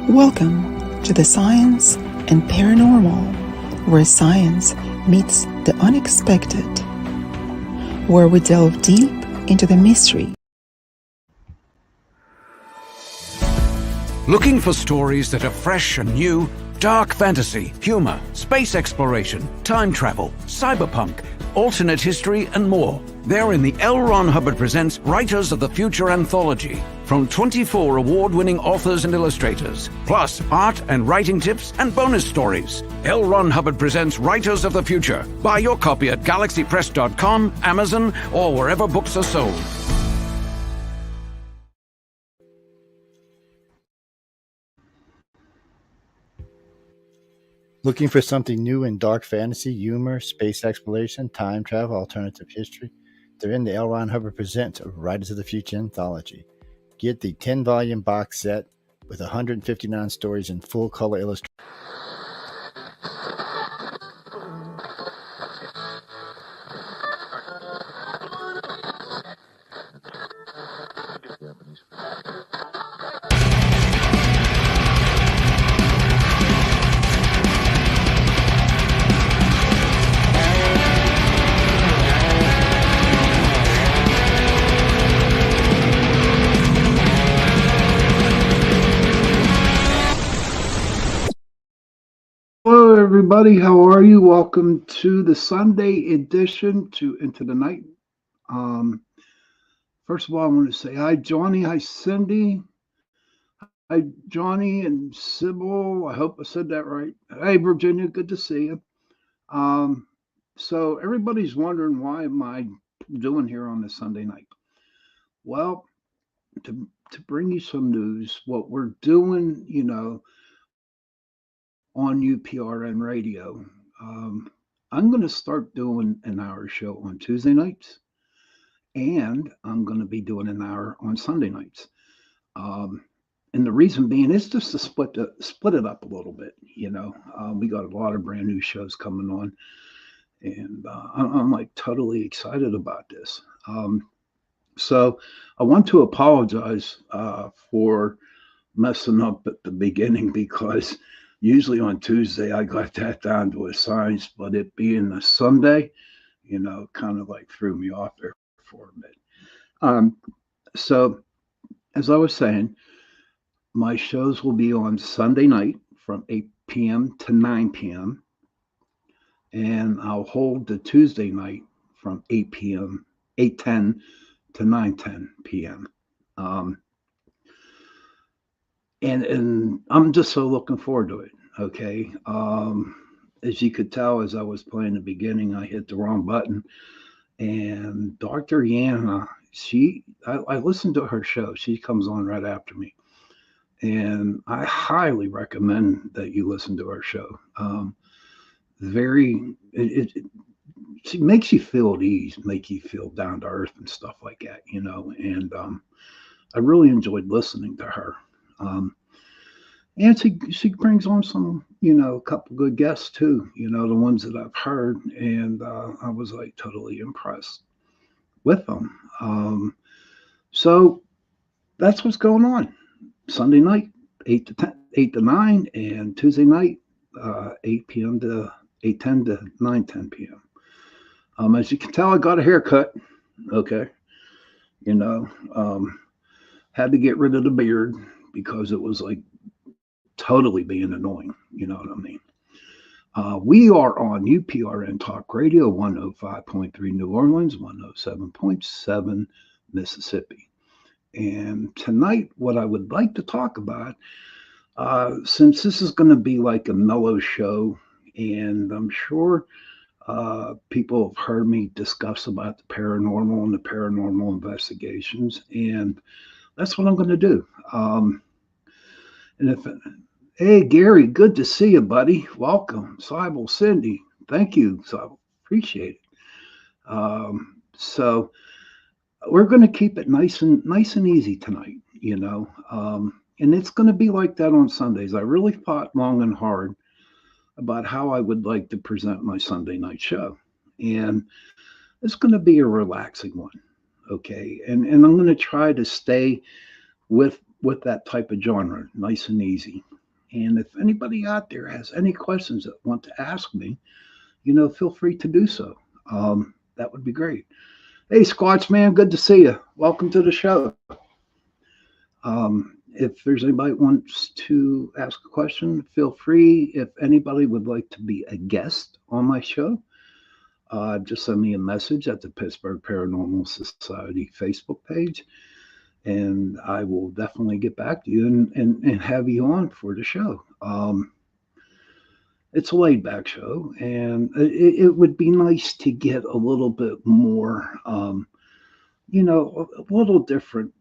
Welcome to the Science and Paranormal, where science meets the unexpected, where we delve deep into the mystery. Looking for stories that are fresh and new? Dark fantasy, humor, space exploration, time travel, cyberpunk, alternate history, and more. They're in the L. Ron Hubbard Presents Writers of the Future anthology, from 24 award-winning authors and illustrators, plus art and writing tips and bonus stories. L. Ron Hubbard Presents Writers of the Future. Buy your copy at galaxypress.com, Amazon, or wherever books are sold. Looking for something new in dark fantasy, humor, space exploration, time travel, alternative history? They're in the L. Ron Hubbard Presents Writers of the Future anthology. Get the 10-volume box set with 159 stories in full color illustration. Hello, everybody. How are you? Welcome to the Sunday edition to Into the Night. First of all, I want to say hi, Johnny. Hi, Cindy. Hi, Johnny and Sybil. I hope I said that right. Hey, Virginia. Good to see you. So everybody's wondering, why am I doing here on this Sunday night? Well, to bring you some news, what we're doing, on UPRN radio. I'm going to start doing an hour show on Tuesday nights, and I'm going to be doing an hour on Sunday nights. And the reason being is just to split it up a little bit. We got a lot of brand new shows coming on, and I'm like totally excited about this. So I want to apologize for messing up at the beginning, because usually on Tuesday, I got that down to a science, but it being a Sunday, kind of like threw me off there for a bit. So as I was saying, my shows will be on Sunday night from 8 p.m. to 9 p.m. And I'll hold the Tuesday night from 8:10 to 9:10 p.m. And I'm just so looking forward to it. Okay. As you could tell, as I was playing the beginning, I hit the wrong button. And Dr. Yana, I listened to her show. She comes on right after me. And I highly recommend that you listen to her show. She makes you feel at ease, make you feel down to earth and stuff like that, and I really enjoyed listening to her. And she brings on some, a couple good guests too, the ones that I've heard, and I was like totally impressed with them. So that's what's going on. Sunday night, 8 to 9, and Tuesday night, 8 p.m. to 8:10 to 9:10 p.m. As you can tell, I got a haircut. Okay, had to get rid of the beard because it was like totally being annoying. You know what I mean? We are on UPRN Talk Radio, 105.3 New Orleans, 107.7 Mississippi. And tonight, what I would like to talk about, since this is going to be like a mellow show, and I'm sure people have heard me discuss about the paranormal and the paranormal investigations, and that's what I'm going to do. Hey, Gary, good to see you, buddy. Welcome. Sybil, Cindy, thank you. So appreciate it. So we're going to keep it nice and easy tonight, and it's going to be like that on Sundays. I really thought long and hard about how I would like to present my Sunday night show, and it's going to be a relaxing one, okay? And I'm going to try to stay with that type of genre, nice and easy. And if anybody out there has any questions that want to ask me, feel free to do so. That would be great. Hey, Squatch man, good to see you. Welcome to the show. If there's anybody wants to ask a question, feel free. If anybody would like to be a guest on my show, just send me a message at the Pittsburgh Paranormal Society Facebook page, and I will definitely get back to you and have you on for the show. It's a laid back show, and it would be nice to get a little bit more, a little different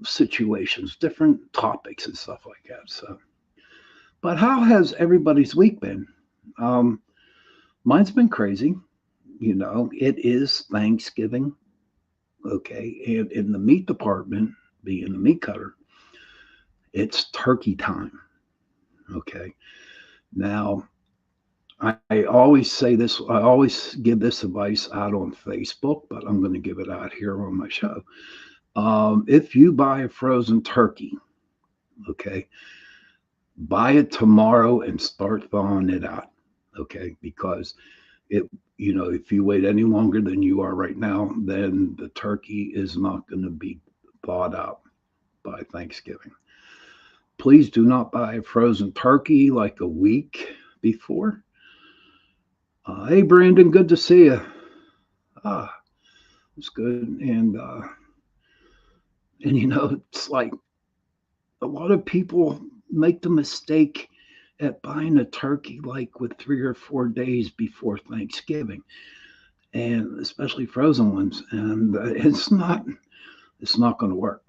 situations, different topics, and stuff like that. So, but how has everybody's week been? Um, Mine's been crazy. It is Thanksgiving, okay, and in the meat department, being a meat cutter, it's turkey time, okay. Now, I always say this, I always give this advice out on Facebook, but I'm going to give it out here on my show. If you buy a frozen turkey, okay, buy it tomorrow and start thawing it out, okay, because it, if you wait any longer than you are right now, then the turkey is not going to be thawed out by Thanksgiving. Please do not buy a frozen turkey like a week before. Hey, Brandon, good to see you. Ah, it's good. And it's like a lot of people make the mistake at buying a turkey like with 3 or 4 days before Thanksgiving, and especially frozen ones. And it's not going to work.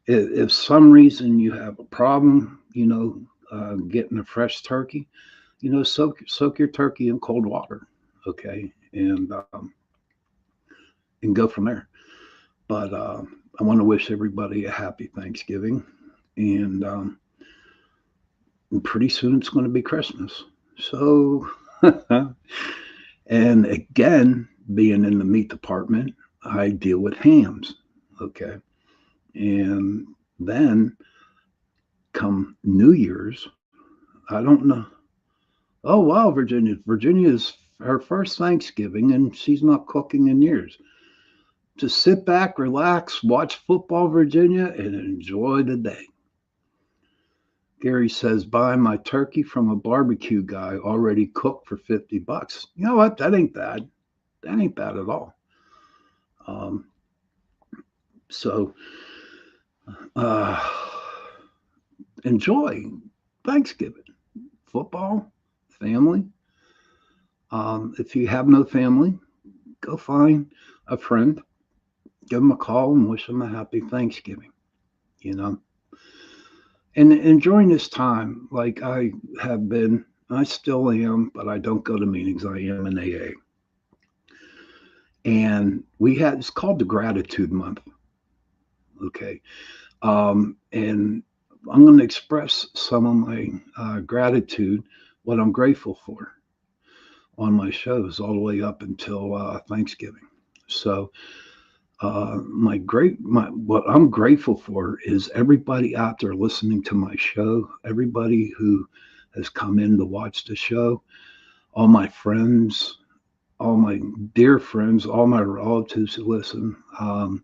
If some reason you have a problem, getting a fresh turkey, soak your turkey in cold water, okay, and go from there. But I want to wish everybody a happy Thanksgiving, and pretty soon it's going to be Christmas. So, and again, being in the meat department, I deal with hams, okay, and then come New Year's, I don't know. Oh wow, Virginia! Virginia's her first Thanksgiving, and she's not cooking in years. Just sit back, relax, watch football, Virginia, and enjoy the day. Gary says, buy my turkey from a barbecue guy already cooked for $50. You know what? That ain't bad. That ain't bad at all. Um, so uh, enjoy Thanksgiving, football, family. If you have no family, go find a friend, give them a call, and wish them a happy Thanksgiving. You know, and during this time, like I have been, I still am, but I don't go to meetings. I am in AA, and it's called the Gratitude Month. Okay, and I'm going to express some of my gratitude, what I'm grateful for on my shows all the way up until Thanksgiving. So what I'm grateful for is everybody out there listening to my show, everybody who has come in to watch the show, all my friends, all my dear friends, all my relatives who listen. I'm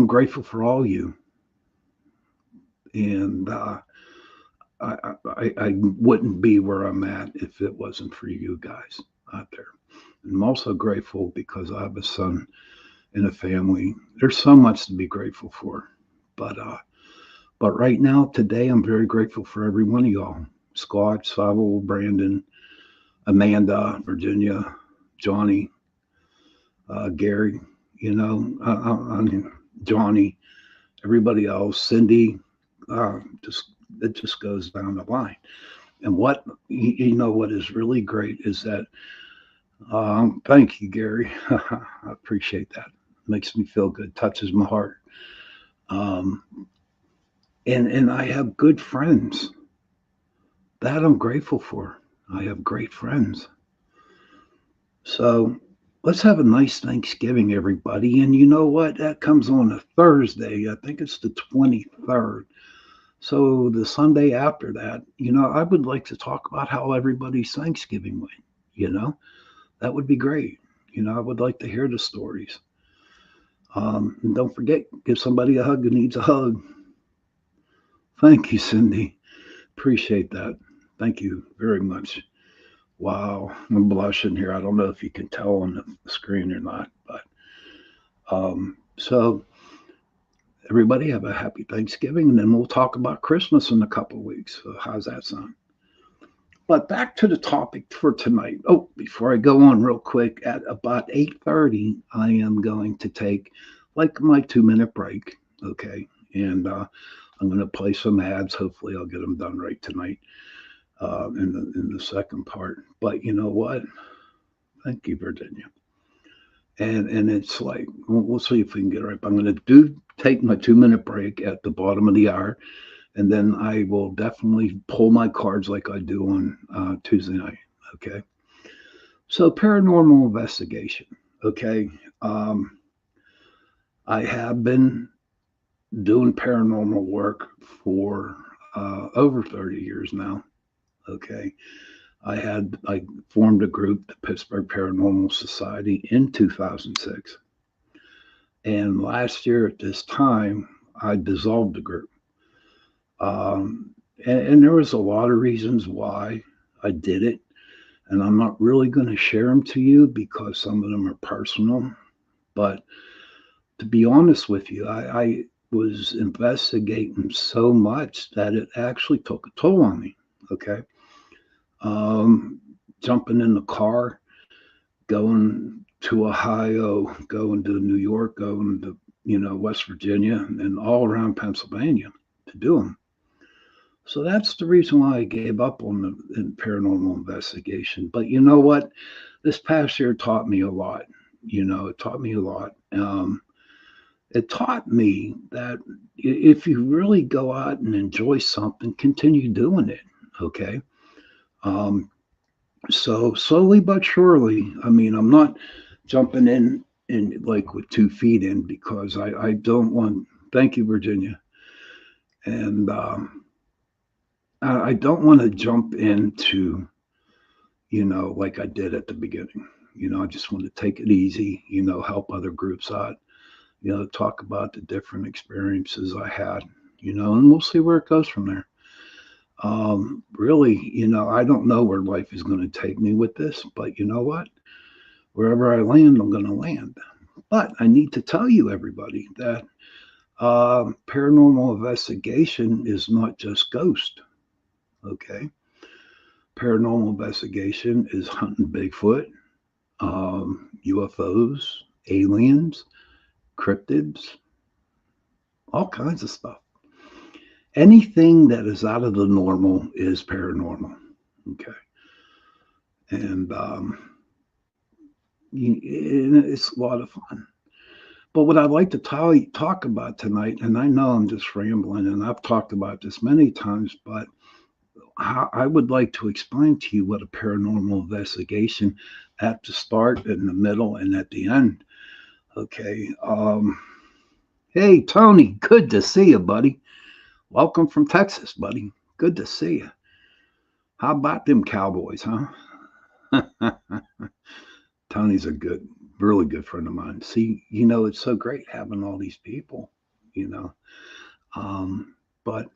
grateful for all you, and I wouldn't be where I'm at if it wasn't for you guys out there. And I'm also grateful because I have a son and a family. There's so much to be grateful for, but right now, today, I'm very grateful for every one of y'all. Scott, Savo, Brandon, Amanda, Virginia, Johnny, Gary, I mean, Johnny, everybody else, Cindy, it just goes down the line. And what what is really great is that thank you, Gary. I appreciate that. Makes me feel good, touches my heart. Um, and I have good friends that I'm grateful for. I have great friends. So let's have a nice Thanksgiving, everybody. And you know what? That comes on a Thursday. I think it's the 23rd. So the Sunday after that, I would like to talk about how everybody's Thanksgiving went. You know, that would be great. I would like to hear the stories. And don't forget, give somebody a hug who needs a hug. Thank you, Cindy. Appreciate that. Thank you very much. Wow, I'm blushing here. I don't know if you can tell on the screen or not, but so everybody have a happy Thanksgiving, and then we'll talk about Christmas in a couple of weeks. So how's that sound? But back to the topic for tonight. Oh, before I go on real quick, at about 8:30, I am going to take like my 2 minute break. Okay, and I'm going to play some ads. Hopefully, I'll get them done right tonight in the second part. But you know what? Thank you, Virginia. And it's like we'll see if we can get it right. But I'm going to do take my 2 minute break at the bottom of the hour, and then I will definitely pull my cards like I do on Tuesday night. Okay. So paranormal investigation. Okay. Um, I have been doing paranormal work for over 30 years now. Okay. I formed a group, the Pittsburgh Paranormal Society, in 2006. And last year at this time, I dissolved the group. And there was a lot of reasons why I did it. And I'm not really going to share them to you because some of them are personal. But to be honest with you, I was investigating so much that it actually took a toll on me. Okay. Um, Jumping in the car, going to Ohio, going to New York, going to West Virginia, and all around Pennsylvania to do them. So that's the reason why I gave up on the paranormal investigation. But you know what? This past year taught me a lot. It taught me a lot. It taught me that if you really go out and enjoy something, continue doing it. Okay. Um, so slowly but surely, I mean, I'm not jumping in like with 2 feet in because I don't want, thank you, Virginia. And I don't want to jump into, like I did at the beginning. I just want to take it easy, help other groups out, talk about the different experiences I had, and we'll see where it goes from there. Really, I don't know where life is going to take me with this, but you know what? Wherever I land, I'm going to land. But I need to tell you, everybody, that paranormal investigation is not just ghost. Okay. Paranormal investigation is hunting Bigfoot, UFOs, aliens, cryptids, all kinds of stuff. Anything that is out of the normal is paranormal. Okay. And it's a lot of fun. But what I'd like to talk about tonight, and I know I'm just rambling, and I've talked about this many times, but I would like to explain to you what a paranormal investigation at the start, in the middle, and at the end. Okay. Hey, Tony, good to see you, buddy. Welcome from Texas, buddy. Good to see you. How about them Cowboys, huh? Tony's a really good friend of mine. See, it's so great having all these people, you know. But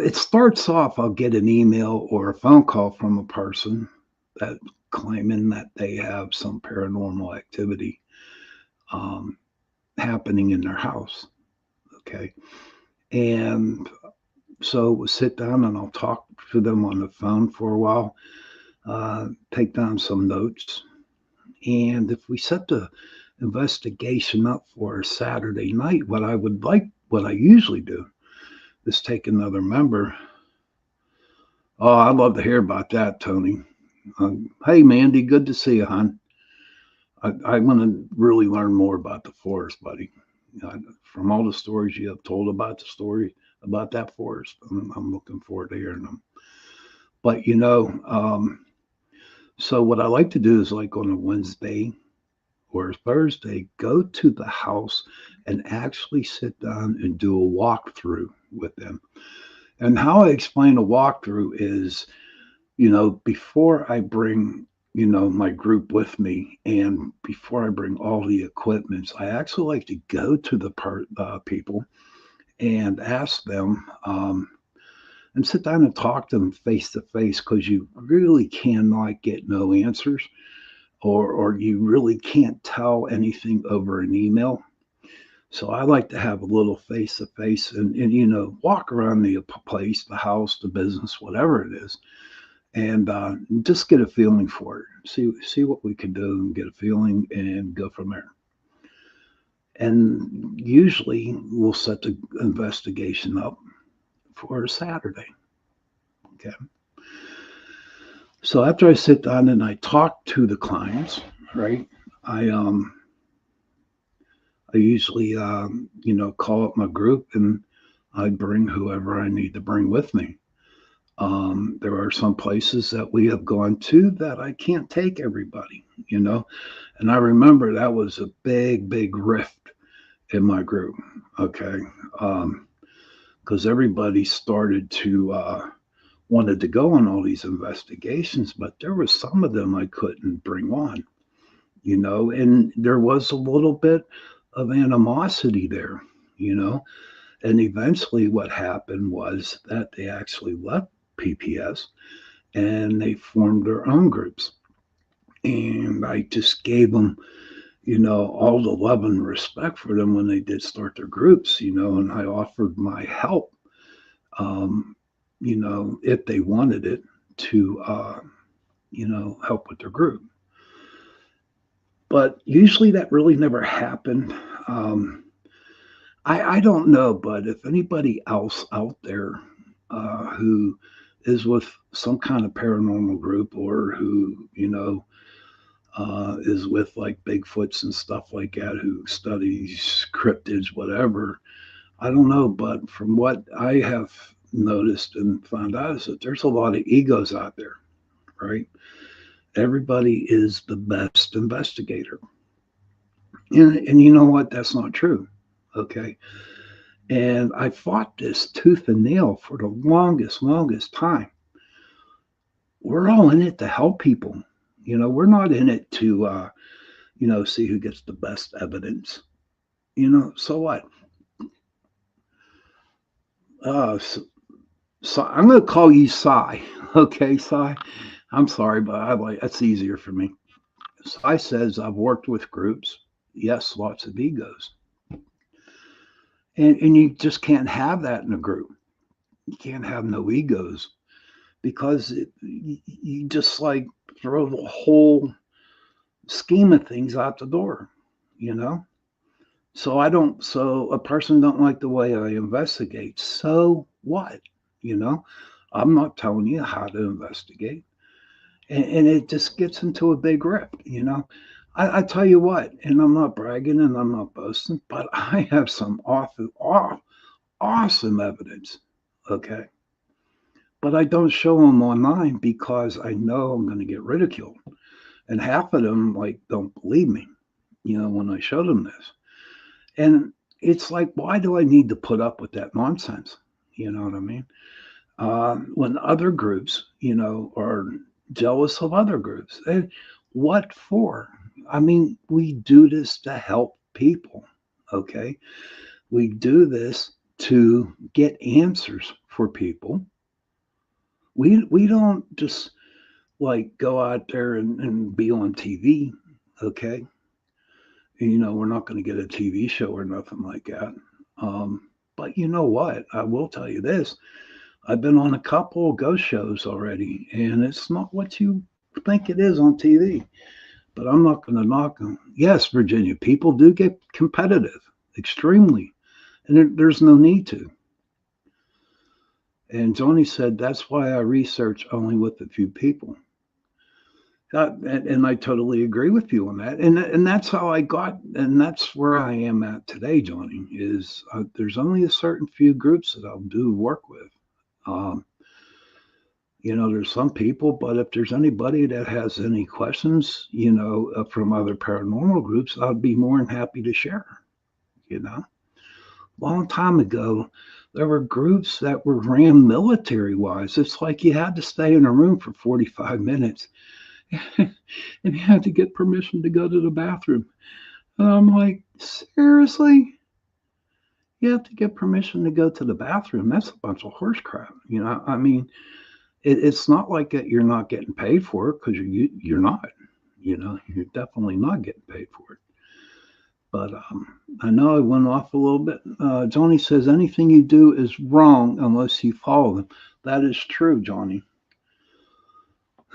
it starts off, I'll get an email or a phone call from a person that claiming that they have some paranormal activity happening in their house. Okay. And so we'll sit down and I'll talk to them on the phone for a while, take down some notes. And if we set the investigation up for Saturday night, what I usually do is take another member. Oh, I'd love to hear about that, Tony. Hey, Mandy, good to see you, hon. I want to really learn more about the forest, buddy. From all the stories you have told about the story about that forest, I'm looking forward to hearing them. But so what I like to do is like on a Wednesday or Thursday, go to the house and actually sit down and do a walkthrough with them. And how I explain a walkthrough is, before I bring, my group with me, and before I bring all the equipments, I actually like to go to the people and ask them, and sit down and talk to them face to face, because you really cannot get no answers, or you really can't tell anything over an email. So I like to have a little face to face, and walk around the place, the house, the business, whatever it is, and just get a feeling for it. See what we can do, and get a feeling, and go from there. And usually we'll set the investigation up for Saturday. Okay. So after I sit down and I talk to the clients, right? I usually call up my group, and I bring whoever I need to bring with me. There are some places that we have gone to that I can't take everybody. And I remember that was a big, big rift in my group. Okay. Because everybody started to wanted to go on all these investigations, but there was some of them I couldn't bring on, and there was a little bit of animosity there. And eventually what happened was that they actually left PPS and they formed their own groups. And I just gave them, all the love and respect for them when they did start their groups, and I offered my help, if they wanted it to, help with their group. But usually that really never happened. I don't know, but if anybody else out there who is with some kind of paranormal group, or who is with like Bigfoots and stuff like that, who studies cryptids, whatever, I don't know, but from what I have noticed and found out is that there's a lot of egos out there, right? Everybody is the best investigator. And you know what? That's not true. Okay. And I fought this tooth and nail for the longest time. We're all in it to help people. We're not in it to, see who gets the best evidence. So what? So I'm going to call you Cy. Okay, Cy. I'm sorry, but that's easier for me. Cy says, I've worked with groups. Yes, lots of egos. And you just can't have that in a group. You can't have no egos, because you just like throw the whole scheme of things out the door. So a person don't like the way I investigate. So what? I'm not telling you how to investigate. And it just gets into a big rip. I tell you what, and I'm not bragging and I'm not boasting, but I have some awesome evidence. Okay. But I don't show them online because I know I'm going to get ridiculed. And half of them like don't believe me, when I show them this. And it's like, why do I need to put up with that nonsense? You know what I mean? When other groups, are jealous of other groups. And what for? I mean, we do this to help people. Okay. We do this to get answers for people. We don't just like go out there and be on TV. Okay. We're not going to get a TV show or nothing like that. But you know what? I will tell you this. I've been on a couple of ghost shows already, and it's not what you think it is on TV. But I'm not going to knock them. Yes, Virginia, people do get competitive, extremely, and there's no need to. And Johnny said, that's why I research only with a few people. And I totally agree with you on that. And that's how I got, and that's where I am at today, Johnny, is there's only a certain few groups that I'll do work with. There's some people, but if there's anybody that has any questions, from other paranormal groups, I'd be more than happy to share. You know, long time ago, there were groups that were ran military wise. It's like you had to stay in a room for 45 minutes and you had to get permission to go to the bathroom. And I'm like, seriously? You have to get permission to go to the bathroom? That's a bunch of horse crap. I mean, it's not like that you're not getting paid for it, because you're not. You're definitely not getting paid for it. But I know I went off a little bit. Johnny says anything you do is wrong unless you follow them. That is true, Johnny.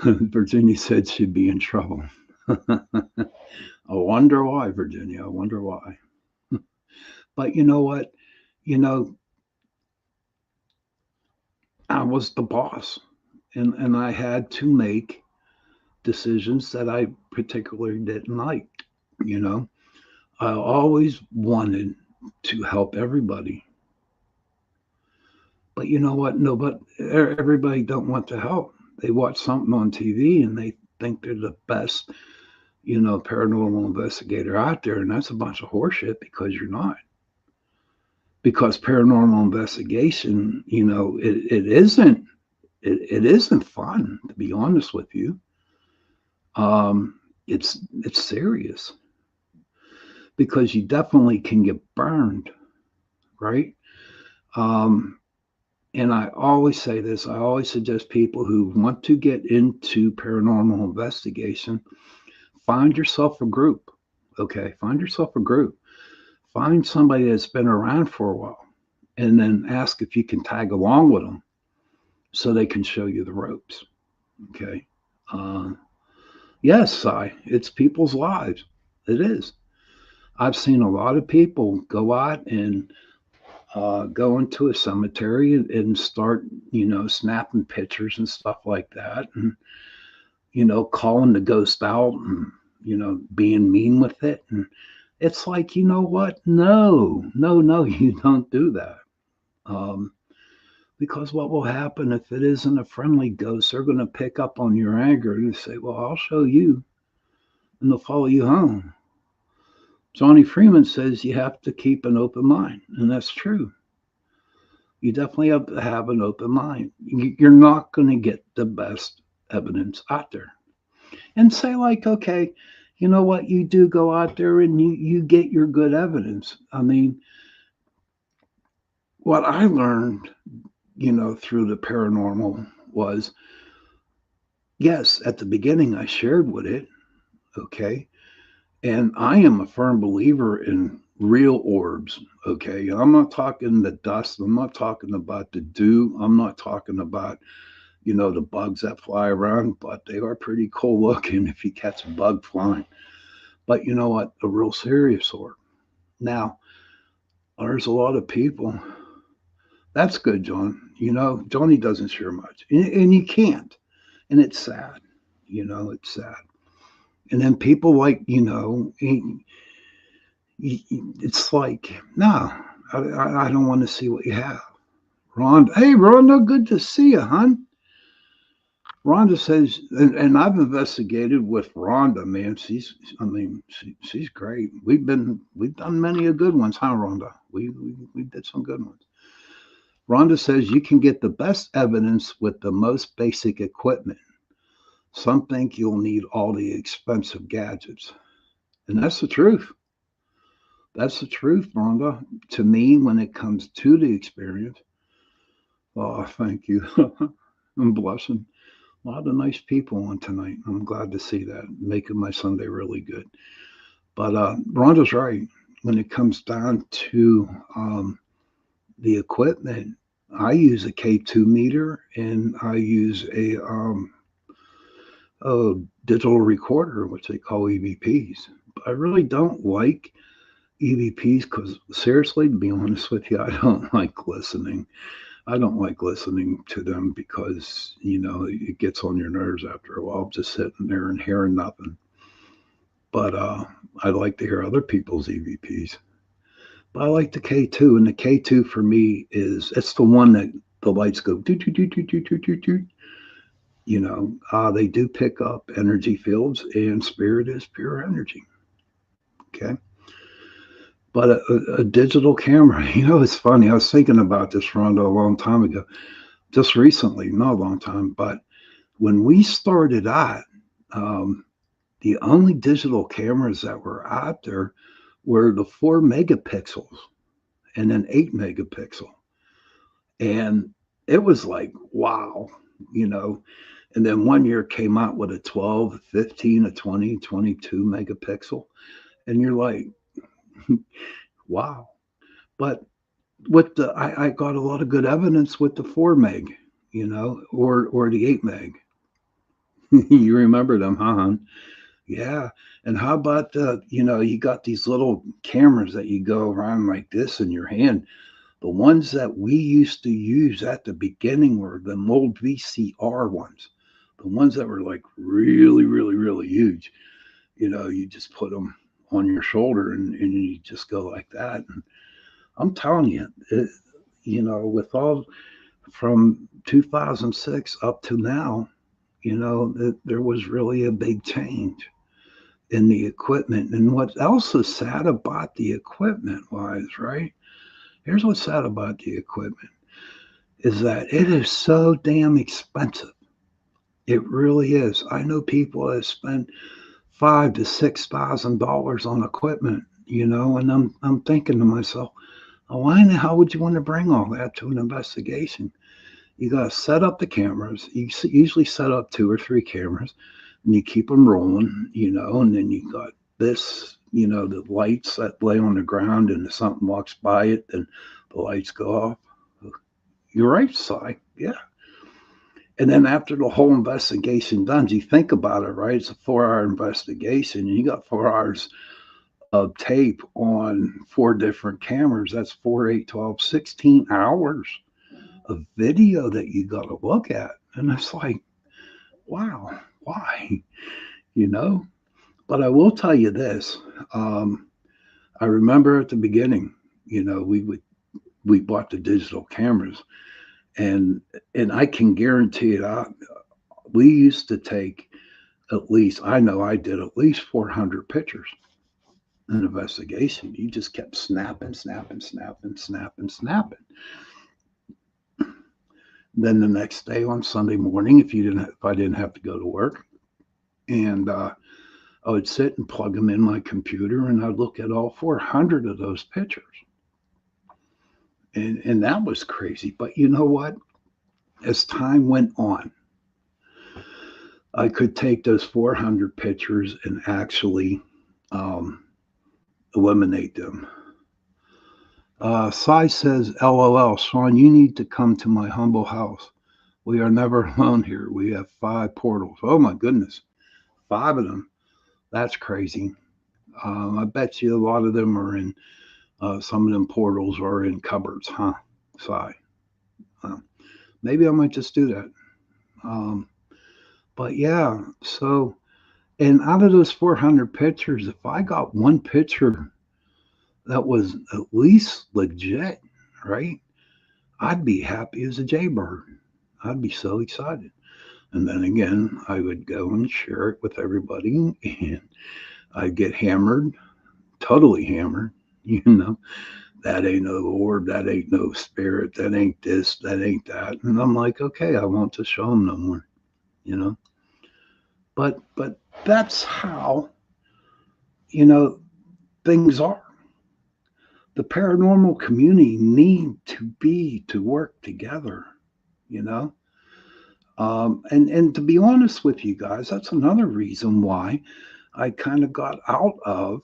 Virginia said she'd be in trouble. I wonder why, Virginia. I wonder why. But you know what? I was the boss, and I had to make decisions that I particularly didn't like. You know, I always wanted to help everybody. But you know what? No, but everybody don't want to help. They watch something on TV and they think they're the best, paranormal investigator out there, and that's a bunch of horseshit, because you're not. Because paranormal investigation, it isn't. It isn't fun, to be honest with you. It's serious, because you definitely can get burned, right? And I always say this, I always suggest people who want to get into paranormal investigation, find yourself a group. Okay, find yourself a group. Find somebody that's been around for a while, and then ask if you can tag along with them so they can show you the ropes. Okay. Yes, it's people's lives. It is. I've seen a lot of people go out and go into a cemetery and start, snapping pictures and stuff like that, and calling the ghost out, and being mean with it. And it's like, you know what? No, you don't do that. Because what will happen if it isn't a friendly ghost? They're going to pick up on your anger and say, "Well, I'll show you," and they'll follow you home. Johnny Freeman says you have to keep an open mind, and that's true. You definitely have to have an open mind. You're not going to get the best evidence out there. And say, like, okay, you know what? You do go out there and you get your good evidence. I mean, what I learned, through the paranormal was, yes, at the beginning I shared with it, okay? And I am a firm believer in real orbs, okay? I'm not talking the dust. I'm not talking about the dew. I'm not talking about, the bugs that fly around, but they are pretty cool looking if you catch a bug flying. But you know what? A real serious orb. Now, there's a lot of people. That's good, John. Johnny doesn't share much, and you can't. And it's sad. It's sad. And then people like, it's like, no, I don't want to see what you have. Rhonda, hey, Rhonda, good to see you, hon. Rhonda says, and I've investigated with Rhonda, man. She's great. We've done many a good ones, huh, Rhonda? We did some good ones. Rhonda says you can get the best evidence with the most basic equipment. Some think you'll need all the expensive gadgets. And that's the truth. That's the truth, Rhonda. To me, when it comes to the experience, oh, thank you. I'm blushing. A lot of nice people on tonight. I'm glad to see that, making my Sunday really good. But Rhonda's right. When it comes down to the equipment, I use a K2 meter, and I use a digital recorder, which they call EVPs. But I really don't like EVPs because, seriously, to be honest with you, I don't like listening. I don't like listening to them because, it gets on your nerves after a while, just sitting there and hearing nothing. But I like to hear other people's EVPs. But I like the K2, and the K2 for me it's the one that the lights go doot, doot, doot, doot, doot, doot, doot. They do pick up energy fields, and spirit is pure energy. Okay. But a digital camera, it's funny. I was thinking about this, Rhonda, a long time ago, just recently, not a long time, but when we started out, um, the only digital cameras that were out there were the 4 megapixels and an 8 megapixel. And it was like, wow, you know. And then one year came out with a 12, 15, a 20, 22 megapixel. And you're like, wow. But I got a lot of good evidence with the 4 meg, or the 8 meg. You remember them, huh? Hon? Yeah. And how about you got these little cameras that you go around like this in your hand. The ones that we used to use at the beginning were the old VCR ones, the ones that were like really, really, really huge. You just put them on your shoulder and you just go like that. And I'm telling you, with all from 2006 up to now, there was really a big change in the equipment. And what else is sad about the equipment wise, right? Here's what's sad about the equipment is that it is so damn expensive. It really is. I know people that spend $5,000 to $6,000 on equipment, and I'm thinking to myself, oh, why in the hell would you want to bring all that to an investigation? You got to set up the cameras. You usually set up 2 or 3 cameras, and you keep them rolling, and then you got this, the lights that lay on the ground, and if something walks by it, then the lights go off. You're right, Si. Yeah. And then after the whole investigation done, you think about it, right? It's a 4-hour investigation, and you got 4 hours of tape on 4 different cameras. That's 4, 8, 12, 16 hours of video that you got to look at. And it's like, wow, why? You know? But I will tell you this. I remember at the beginning, we bought the digital cameras, and I can guarantee it. We used to take at least, I know I did at least 400 pictures in an investigation. You just kept snapping, snapping, snapping, snapping, snapping. Then the next day on Sunday morning, if I didn't have to go to work, and I would sit and plug them in my computer, and I'd look at all 400 of those pictures, and that was crazy. But you know what? As time went on, I could take those 400 pictures and actually eliminate them. Sai says, LOL, Sean, you need to come to my humble house. We are never alone here. We have 5 portals. Oh my goodness, 5 of them. That's crazy. I bet you a lot of them are in, some of them portals are in cupboards, huh, Sai? Maybe I might just do that. But yeah, so, and out of those 400 pictures, if I got one picture that was at least legit, right? I'd be happy as a jaybird. I'd be so excited. And then again, I would go and share it with everybody, and I'd get hammered, totally hammered. You know, that ain't no Lord, that ain't no spirit, that ain't this, that ain't that. And I'm like, okay, I won't to show them no more, you know. But that's how, you know, things are. The paranormal community need to work together, you know. And to be honest with you guys, that's another reason why I kind of got out of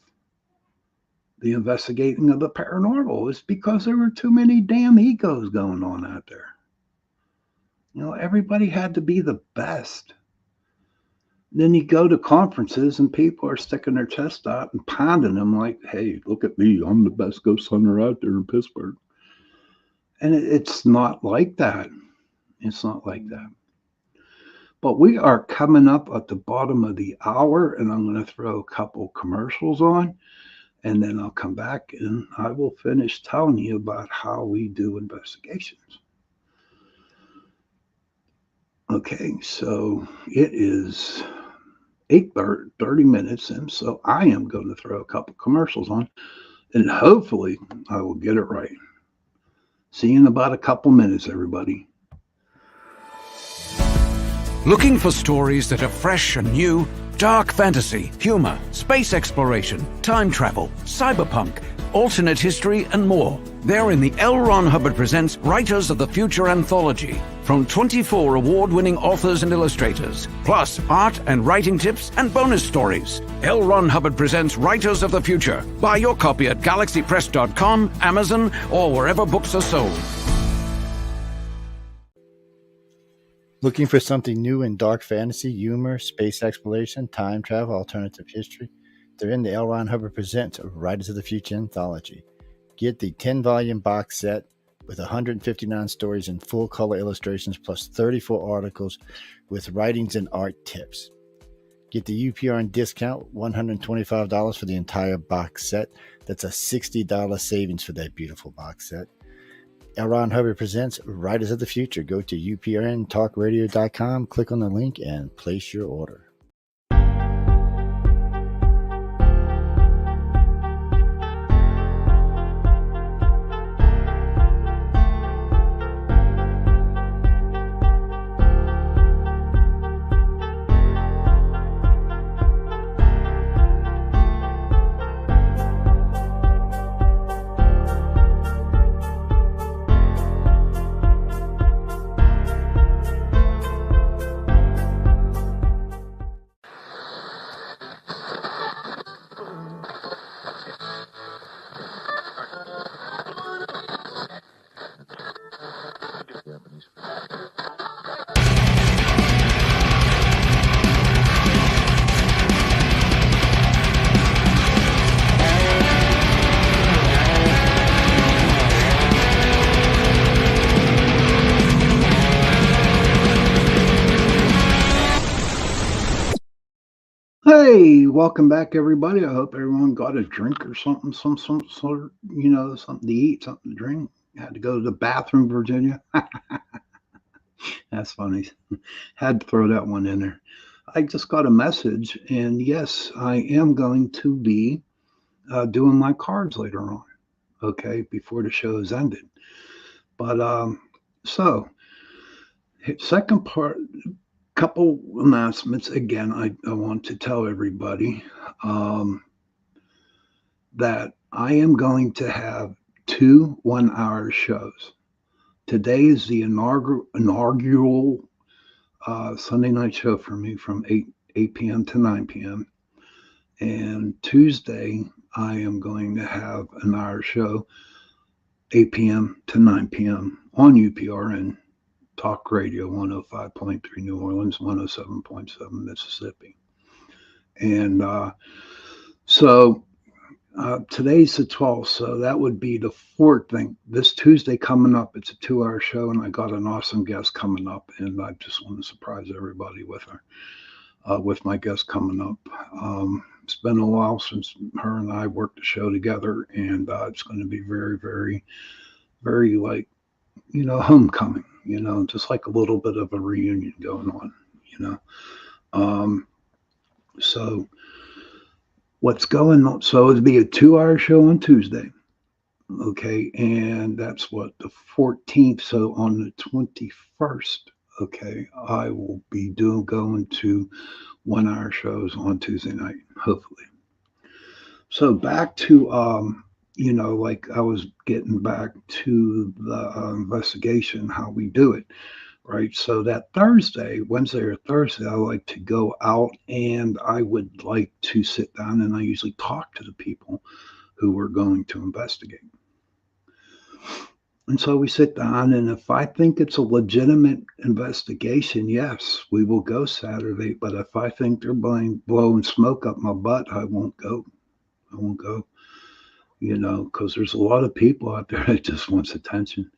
the investigating of the paranormal, is because there were too many damn egos going on out there. Everybody had to be the best. Then you go to conferences and people are sticking their chest out and pounding them like, hey, look at me. I'm the best ghost hunter out there in Pittsburgh. And it's not like that. It's not like that. But we are coming up at the bottom of the hour, and I'm going to throw a couple commercials on, and then I'll come back and I will finish telling you about how we do investigations. Okay, so it is 8:30 minutes in, so I am going to throw a couple commercials on, and hopefully I will get it right. See you in about a couple minutes, everybody. Looking for stories that are fresh and new? Dark fantasy, humor, space exploration, time travel, cyberpunk, alternate history, and more. They're in the L. Ron Hubbard Presents Writers of the Future anthology from 24 award-winning authors and illustrators, plus art and writing tips and bonus stories. L. Ron Hubbard Presents Writers of the Future. Buy your copy at galaxypress.com, Amazon, or wherever books are sold. Looking for something new in dark fantasy, humor, space exploration, time travel, alternative history? They're in the L. Ron Hubbard Presents Writers of the Future anthology. Get the 10-volume box set with 159 stories and full-color illustrations plus 34 articles with writings and art tips. Get the UPRN discount, $125 for the entire box set. That's a $60 savings for that beautiful box set. L. Ron Hubbard Presents Writers of the Future. Go to uprntalkradio.com, click on the link, and place your order. Hey, welcome back, everybody. I hope everyone got a drink or something, some sort, something to eat, something to drink. Had to go to the bathroom, Virginia. That's funny. Had to throw that one in there. I just got a message, and yes, I am going to be doing my cards later on. Okay, before the show is ended. But so second part. Couple announcements. Again, I want to tell everybody that I am going to have 2 1-hour shows. Today is the inaugural Sunday night show for me from 8 p.m. to 9 p.m. And Tuesday, I am going to have an hour show, 8 p.m. to 9 p.m. on UPRN. Talk Radio 105.3 New Orleans, 107.7 Mississippi. And so today's the 12th, so that would be the 4th thing. This Tuesday coming up, it's a 2-hour show, and I got an awesome guest coming up, and I just want to surprise everybody with her, with my guest coming up. It's been a while since her and I worked the show together, and it's going to be very, very, very homecoming. Just like a little bit of a reunion going on, so what's going on? So it'd be a 2-hour show on Tuesday. Okay. And that's what, the 14th. So on the 21st, okay, I will be going to 1-hour shows on Tuesday night, hopefully. So back to, like I was getting back to the investigation, how we do it, right? So that Wednesday or Thursday, I like to go out and I would like to sit down and I usually talk to the people who are going to investigate. And so we sit down, and if I think it's a legitimate investigation, yes, we will go Saturday. But if I think they're blowing smoke up my butt, I won't go. Because there's a lot of people out there that just wants attention.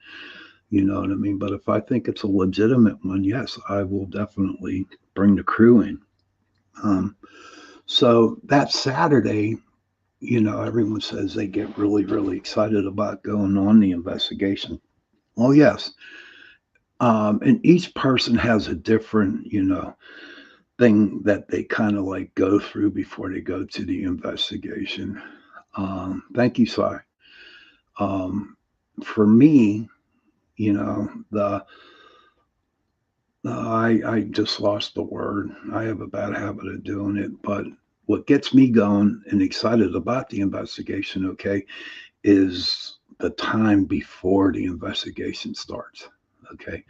You know what I mean? But if I think it's a legitimate one, yes, I will definitely bring the crew in. So that Saturday, everyone says they get really, really excited about going on the investigation. Well, yes, And each person has a different, thing that they kind of like go through before they go to the investigation. Thank you, Si. Um, for me, the I just lost the word. I have a bad habit of doing it, but what gets me going and excited about the investigation, okay, is the time before the investigation starts. Okay.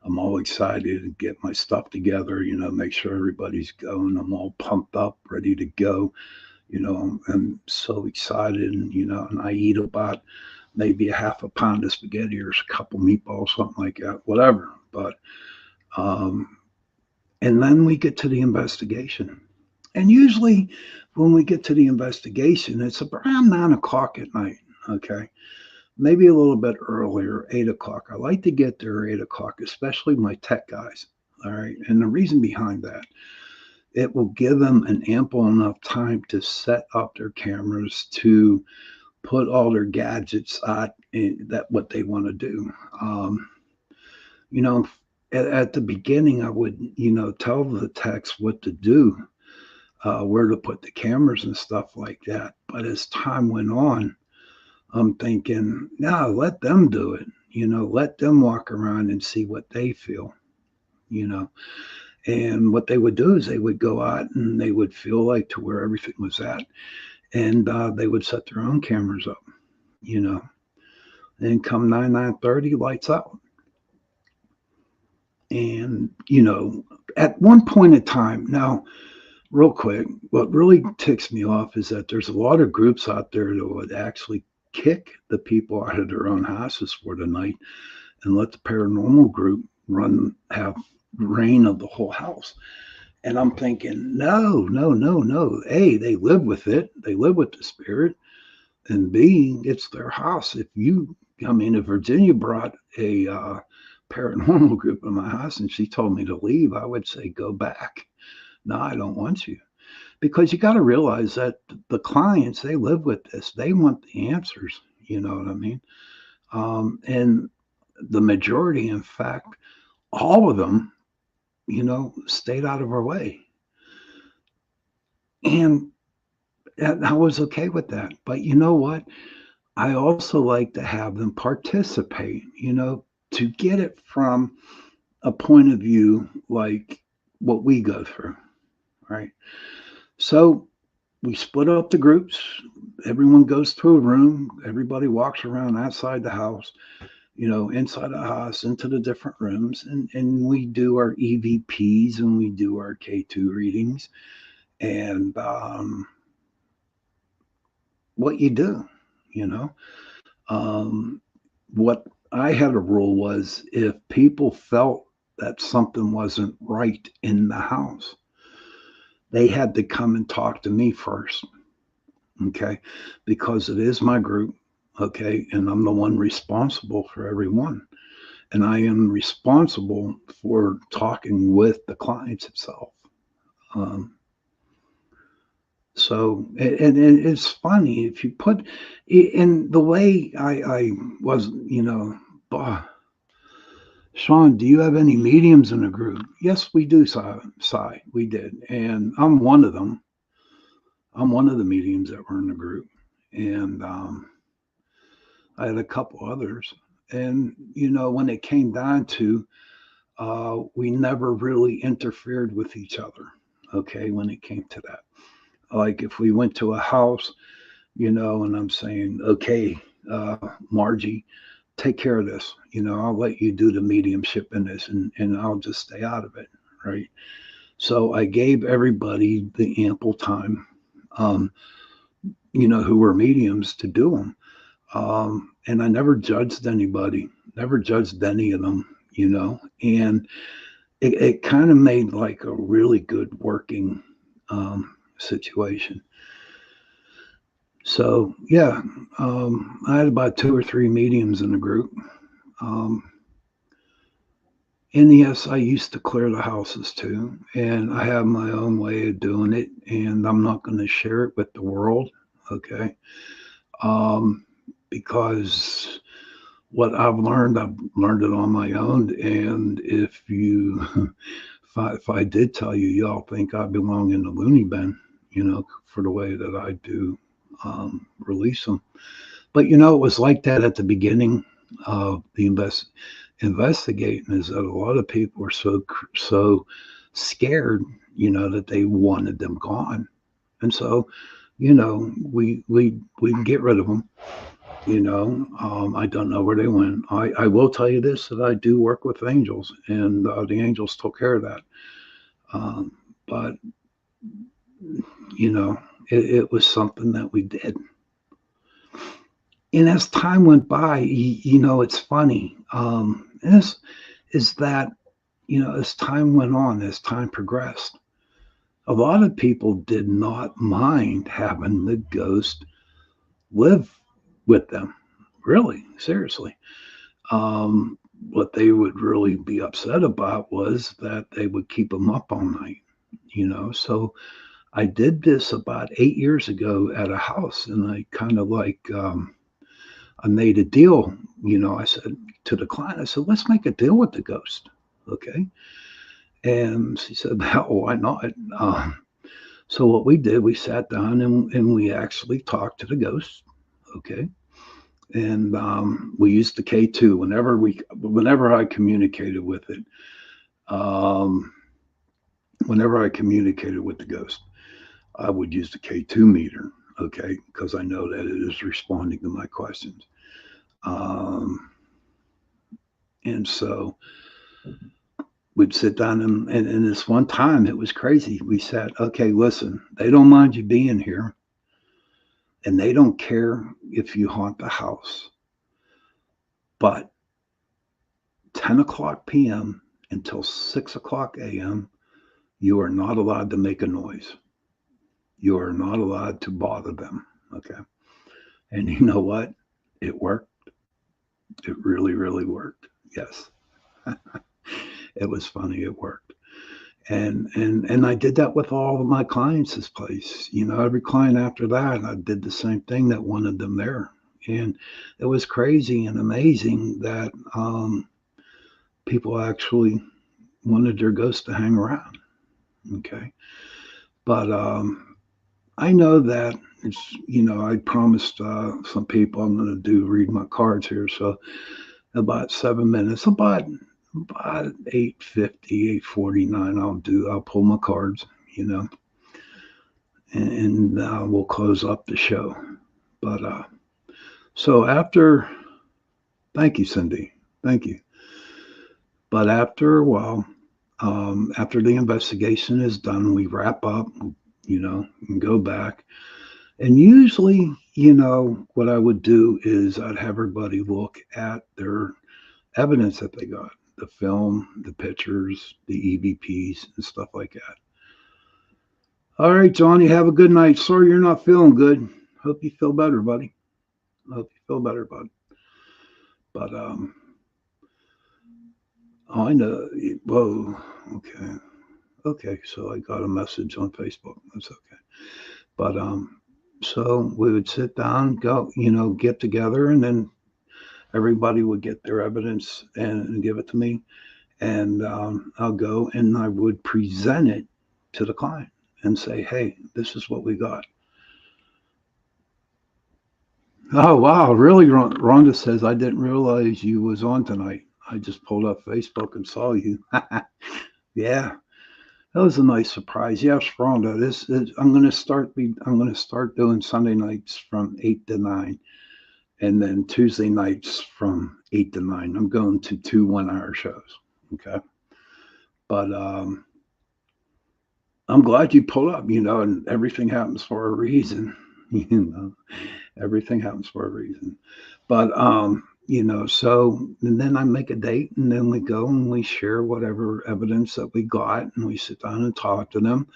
I'm all excited to get my stuff together, make sure everybody's going. I'm all pumped up, ready to go. I'm so excited, and I eat about maybe a half a pound of spaghetti or a couple meatballs, something like that, whatever. But, um, and then we get to the investigation. And usually when we get to the investigation, it's around 9 o'clock at night. Okay. Maybe a little bit earlier, 8 o'clock. I like to get there 8 o'clock, especially my tech guys. All right. And the reason behind that, it will give them an ample enough time to set up their cameras, to put all their gadgets out in that what they want to do. You know, at the beginning, I would, tell the techs what to do, where to put the cameras and stuff like that. But as time went on, I'm thinking, no, let them do it. Let them walk around and see what they feel, you know. And what they would do is they would go out and they would feel like to where everything was at, and they would set their own cameras up, you know. And come 9:30, lights out. And at one point in time, now real quick, what really ticks me off is that there's a lot of groups out there that would actually kick the people out of their own houses for the night and let the paranormal group have reign of the whole house. And I'm thinking, no, no, no, no. A, they live with it. They live with the spirit. And B, it's their house. If Virginia brought a paranormal group in my house and she told me to leave, I would say, go back. No, I don't want you. Because you got to realize that the clients, they live with this. They want the answers. You know what I mean? And the majority, in fact, all of them, stayed out of our way. And I was okay with that. But you know what? I also like to have them participate, to get it from a point of view like what we go through, right? So we split up the groups. Everyone goes to a room. Everybody walks around outside the house, inside the house, into the different rooms. And we do our EVPs and we do our K2 readings. And what you do, you know. Um, what I had a rule was if people felt that something wasn't right in the house, they had to come and talk to me first, okay? Because it is my group, okay? And I'm the one responsible for everyone. And I am responsible for talking with the clients itself. Um, and it's funny if you put in the way I was, bah, Sean, do you have any mediums in the group? Yes, we do, Si. We did. And I'm one of them. I'm one of the mediums that were in the group. And I had a couple others. And, when it came down to, we never really interfered with each other, okay, when it came to that. Like if we went to a house, and I'm saying, okay, Margie, take care of this. I'll let you do the mediumship in this and I'll just stay out of it. Right. So I gave everybody the ample time, who were mediums to do them. And I never judged anybody, never judged any of them, and it kind of made like a really good working situation. So yeah, I had about 2 or 3 mediums in the group. Um, and yes, I used to clear the houses too, and I have my own way of doing it, and I'm not going to share it with the world, okay? Because what I've learned it on my own. And if you, if I did tell you, y'all think I belong in the loony bin, for the way that I do release them. But it was like that at the beginning of the investigating. Is that a lot of people were so scared, that they wanted them gone, and so we get rid of them. I don't know where they went. I will tell you this, that I do work with angels, and the angels took care of that. But you know, it was something that we did. And as time went by, it's funny. Is that as time went on, as time progressed, a lot of people did not mind having the ghost live with them. Really, seriously. What they would really be upset about was that they would keep them up all night. So I did this about 8 years ago at a house, and I kind of like I made a deal. I said to the client, I said, let's make a deal with the ghost. Okay. And she said, well, why not? So what we did, we sat down and we actually talked to the ghost. Okay. And we used the K2 whenever I communicated with it. Um, Whenever I communicated with the ghost, I would use the K2 meter. Okay. Because I know that it is responding to my questions. Um, and so we'd sit down and this one time it was crazy. We said, okay, listen, they don't mind you being here, and they don't care if you haunt the house, but 10 o'clock p.m. until 6 o'clock a.m., you are not allowed to make a noise. You are not allowed to bother them. Okay. And you know what? It worked. It really, really worked. Yes. It was funny. It worked. And I did that with all of my clients this place. Every client after that, I did the same thing that wanted them there. And it was crazy and amazing that people actually wanted their ghosts to hang around. Okay. But I know that I promised some people I'm going to read my cards here. So about 7 minutes, about 8:50, 8:49, I'll pull my cards, and we'll close up the show. But so thank you, Cindy. Thank you. But after a while, after the investigation is done, we wrap up, and go back. And usually, what I would do is I'd have everybody look at their evidence that they got, the film, the pictures, the EVPs, and stuff like that. All right, John, you have a good night. Sorry you're not feeling good. Hope you feel better, buddy. Hope you feel better, bud. But I know. Whoa. Okay. Okay. So I got a message on Facebook. That's okay. But so we would sit down, go, get together, and then everybody would get their evidence and give it to me, and I'll go and I would present it to the client and say, hey, this is what we got. Oh, wow. Really? Rhonda says, I didn't realize you was on tonight. I just pulled up Facebook and saw you. Yeah, that was a nice surprise. Yes, Rhonda, I'm going to start doing Sunday nights from 8 to 9, and then Tuesday nights from 8 to 9. I'm going to 2 1-hour shows. Okay. But I'm glad you pulled up, and everything happens for a reason. Everything happens for a reason. But so and then I make a date, and then we go and we share whatever evidence that we got, and we sit down and talk to them.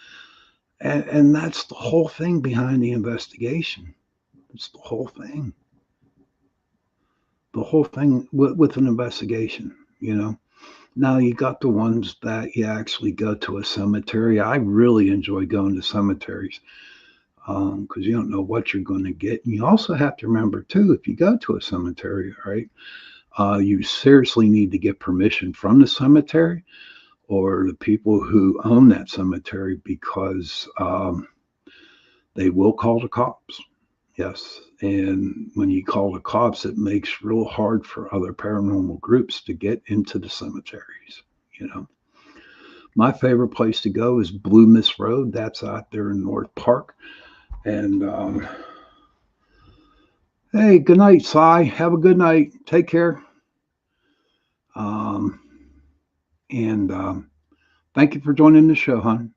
And that's the whole thing behind the investigation. It's the whole thing. The whole thing with an investigation, Now you got the ones that you actually go to a cemetery. I really enjoy going to cemeteries because you don't know what you're going to get. And you also have to remember too, if you go to a cemetery, right? You seriously need to get permission from the cemetery or the people who own that cemetery, because they will call the cops. Yes. And when you call the cops, it makes real hard for other paranormal groups to get into the cemeteries. You know, my favorite place to go is Blue Miss Road. That's out there in North Park. And hey, good night, Cy. Have a good night. Take care. Um, and thank you for joining the show, hon.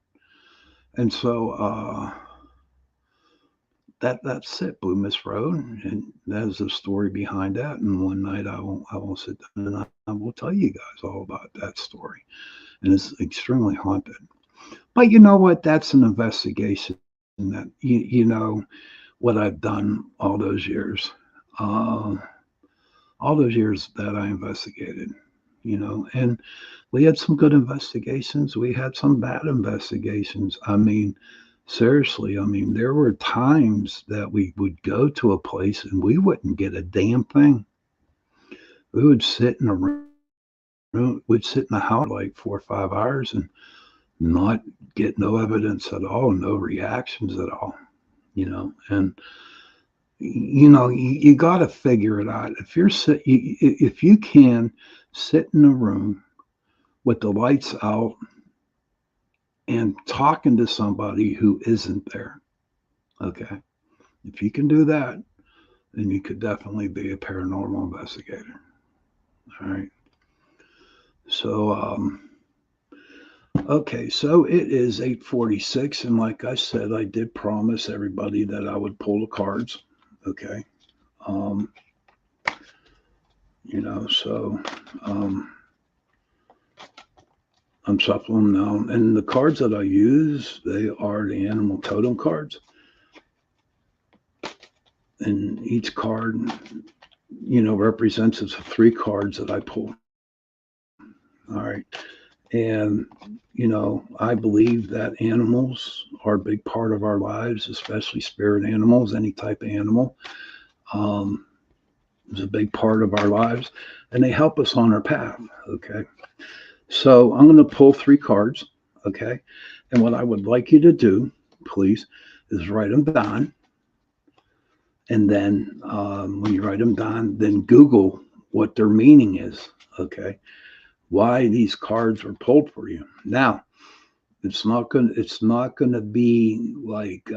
And so that's it, Blue Miss Road, and there's a story behind that. And one night I will sit down and I will tell you guys all about that story, and it's extremely haunted. But you know what? That's an investigation that you know what I've done uh, all those years that I investigated. You know, and we had some good investigations. We had some bad investigations. I mean, seriously, I mean, there were times that we would go to a place and we wouldn't get a damn thing. We would sit in a room, we'd sit in the house like 4 or 5 hours and not get no evidence at all, no reactions at all, you know. And you got to figure it out. If you can sit in a room with the lights out and talking to somebody who isn't there. Okay. If you can do that, then you could definitely be a paranormal investigator. All right. So, okay. So it is 8:46. And like I said, I did promise everybody that I would pull the cards. Okay. Um, so um, I'm shuffling now. And the cards that I use, they are the animal totem cards. And each card, represents the three cards that I pull. All right. And, I believe that animals are a big part of our lives, especially spirit animals, any type of animal. Um, is a big part of our lives, and they help us on our path. Okay. So I'm going to pull three cards. Okay. And what I would like you to do, please, is write them down. And then when you write them down, then Google what their meaning is. Okay. Why these cards were pulled for you. Now, it's not gonna be like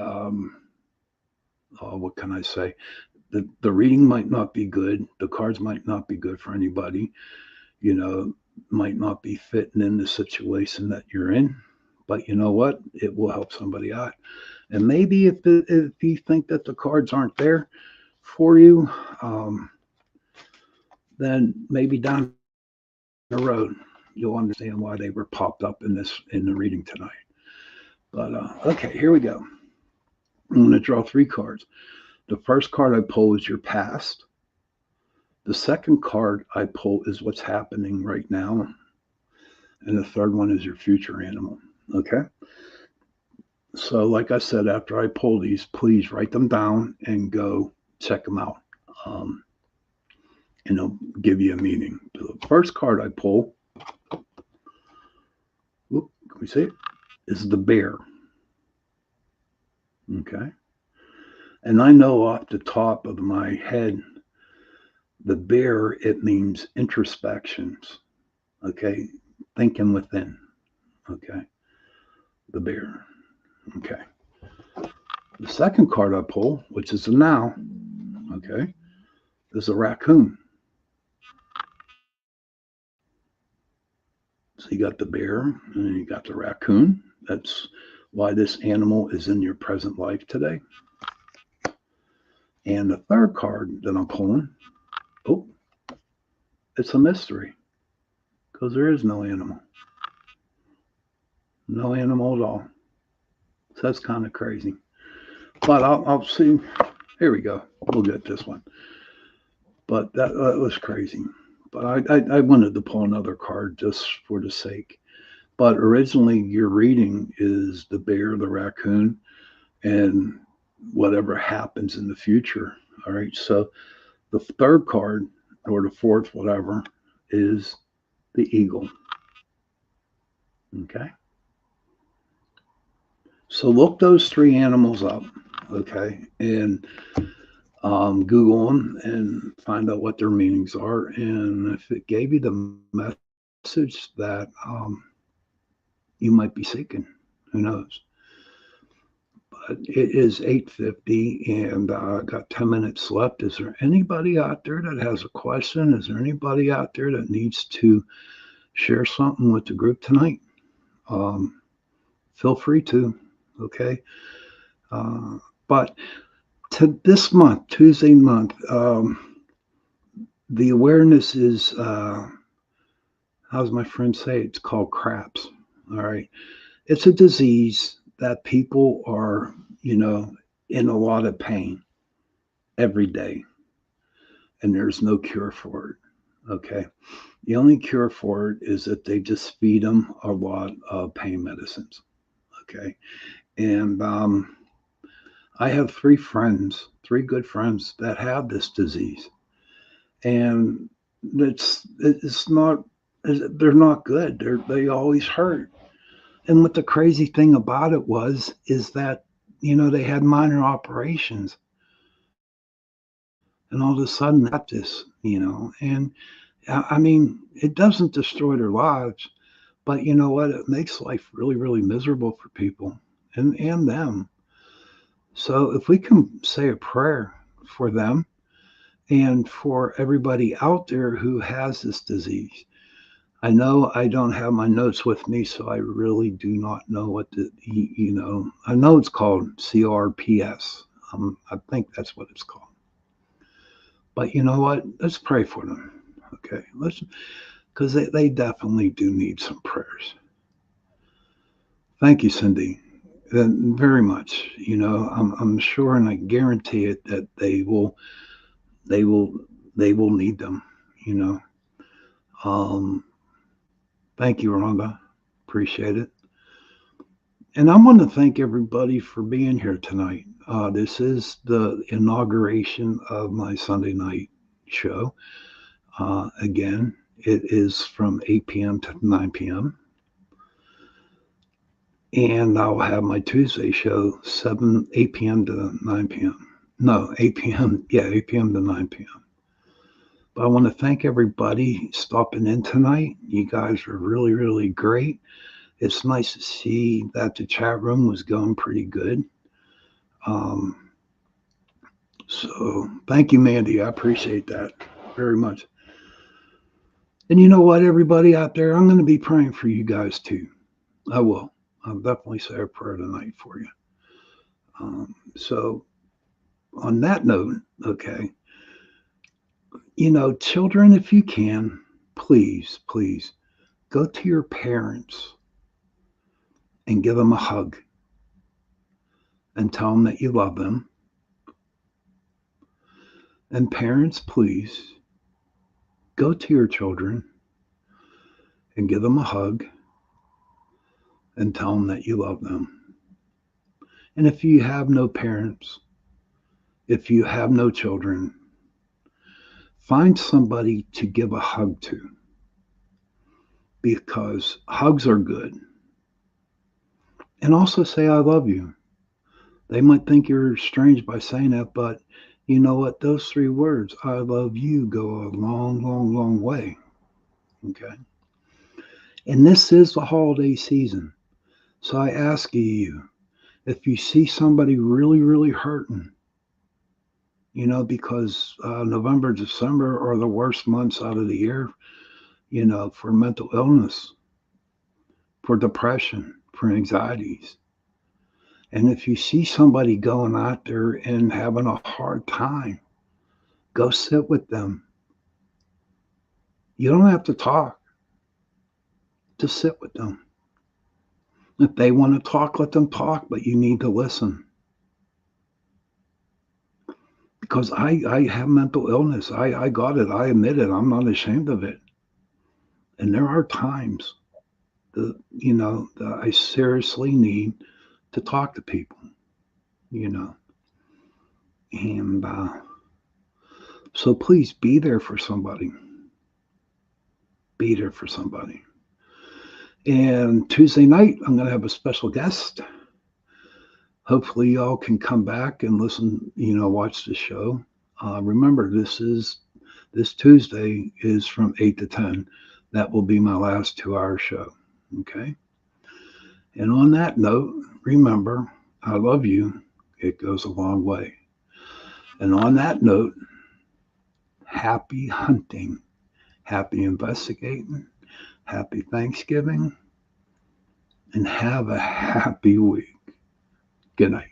what can I say? The reading might not be good. The cards might not be good for anybody. You know, might not be fitting in the situation that you're in. But you know what? It will help somebody out. And maybe if you think that the cards aren't there for you, then maybe down the road you'll understand why they were popped up in the reading tonight. But okay, here we go. I'm going to draw three cards. The first card I pull is your past. The second card I pull is what's happening right now. And the third one is your future animal. Okay. So, like I said, after I pull these, please write them down and go check them out. Um, and it'll give you a meaning. So the first card I pull, can we see it? Is the bear. Okay. And I know off the top of my head, the bear, it means introspections. Okay. Thinking within. Okay. The bear. Okay. The second card I pull, which is a now, okay, is a raccoon. So you got the bear and you got the raccoon. That's why this animal is in your present life today. And the third card that I'm pulling, oh, it's a mystery because there is no animal. No animal at all. So that's kind of crazy. But I'll see. Here we go. We'll get this one. But that was crazy. But I wanted to pull another card just for the sake. But originally, your reading is the bear, the raccoon, and whatever happens in the future. All right. So the third card or the fourth, whatever, is the eagle. Okay. So look those three animals up. Okay. And Google them and find out what their meanings are. And if it gave you the message that you might be seeking, who knows? But it is 8:50, and I got 10 minutes left. Is there anybody out there that has a question? Is there anybody out there that needs to share something with the group tonight? Um, Feel free to. Okay. But to this month, Tuesday month, the awareness is, how's my friend say? It's called craps. All right. It's a disease that people are, you know, in a lot of pain every day, and there's no cure for it. Okay. The only cure for it is that they just feed them a lot of pain medicines. Okay. And I have three good friends that have this disease, and it's not they're not good. They always hurt. And what the crazy thing about it is that they had minor operations, and all of a sudden they got this. And I mean, it doesn't destroy their lives, but you know what? It makes life really, really miserable for people and them. So if we can say a prayer for them and for everybody out there who has this disease. I know I don't have my notes with me, so I really do not know I know it's called CRPS. I think that's what it's called. But you know what? Let's pray for them. Okay. Because they definitely do need some prayers. Thank you, Cindy. Very much. I'm sure and I guarantee it that they will, they will need them, you know. Um, Thank you, Rhonda. Appreciate it. And I want to thank everybody for being here tonight. This is the inauguration of my Sunday night show. Again, it is from 8 p.m. to 9 p.m. And I'll have my Tuesday show 8 p.m. to 9 p.m. No, 8 p.m. Yeah, 8 p.m. to 9 p.m. But I want to thank everybody stopping in tonight. You guys are really, really great. It's nice to see that the chat room was going pretty good. Um, so thank you, Mandy. I appreciate that very much. And you know what, everybody out there, I'm going to be praying for you guys too. I will. I'll definitely say a prayer tonight for you. So on that note, okay, children, if you can, please, please go to your parents and give them a hug and tell them that you love them. And parents, please go to your children and give them a hug and tell them that you love them. And if you have no parents, if you have no children, find somebody to give a hug to, because hugs are good. And also say, I love you. They might think you're strange by saying that, but you know what? Those three words, I love you, go a long, long, long way. Okay. And this is the holiday season. So I ask you, if you see somebody really, really hurting, because November, December are the worst months out of the year, for mental illness, for depression, for anxieties. And if you see somebody going out there and having a hard time, go sit with them. You don't have to talk, just sit with them. If they want to talk, let them talk, but you need to listen. Because I have mental illness. I got it. I admit it. I'm not ashamed of it. And there are times that I seriously need to talk to people, you know. And So please be there for somebody. Be there for somebody. And Tuesday night, I'm going to have a special guest. Hopefully, y'all can come back and listen, watch the show. Remember, this Tuesday is from 8 to 10. That will be my last 2-hour show. Okay. And on that note, remember, I love you. It goes a long way. And on that note, happy hunting, happy investigating, happy Thanksgiving, and have a happy week. Good night.